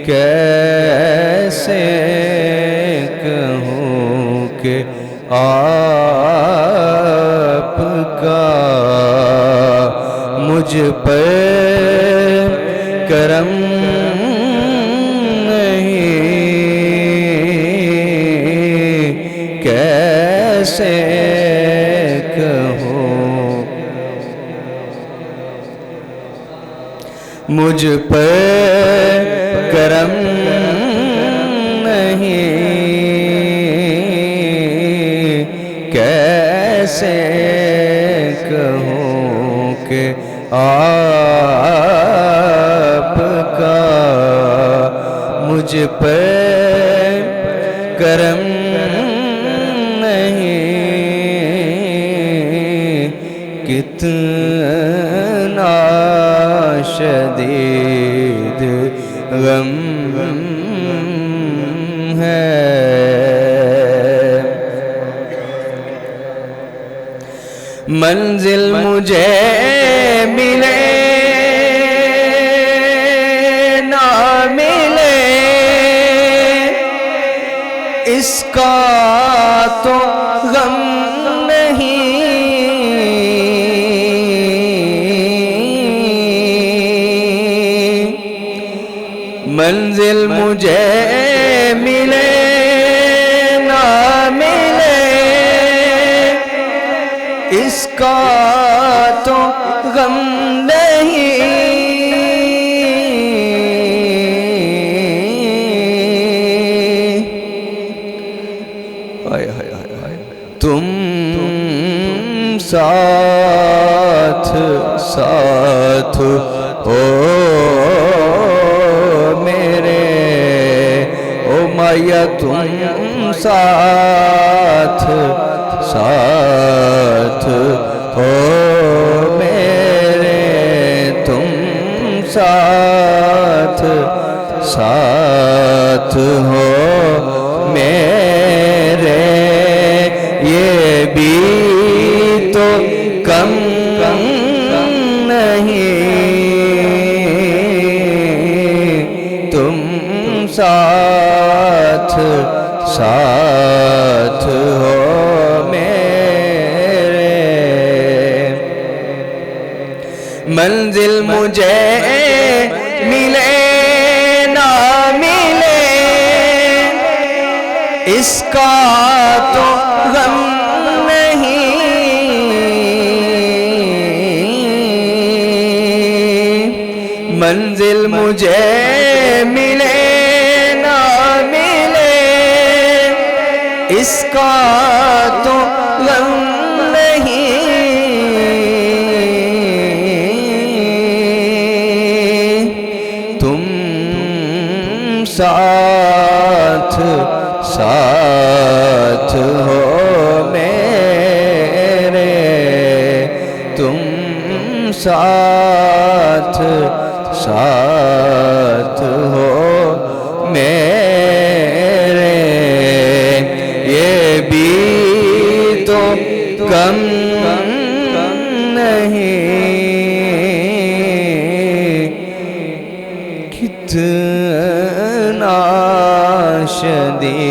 کیسے کہوں کہ آپ کا مجھ پر کرم نہیں، کیسے کہوں مجھ پر کرم نہیں، کیسے کہوں کہ آپ کا مجھ پر کرم نہیں، کتنا شدید غم ہے، منزل مجھے ملے نہ ملے اس کا تو غم نہیں، منزل مجھے ملے نہ ملے اس کا تو غم نہیں، تم ساتھ ساتھ ہو میرے، او مایا تم ساتھ ساتھ ہو میرے، تم ساتھ ساتھ ہو میرے، یہ بھی تو کم نہیں، تم ساتھ ساتھ ہو میرے، منزل مجھے ملے نہ ملے اس کا تو غم نہیں، منزل مجھے ملے نہ ملے اس کا تو غم نہیں، تم ساتھ ساتھ ہو میرے، تم ساتھ ساتھ ہو میرے، یہ بھی تو کم نہیں، کتنا شدید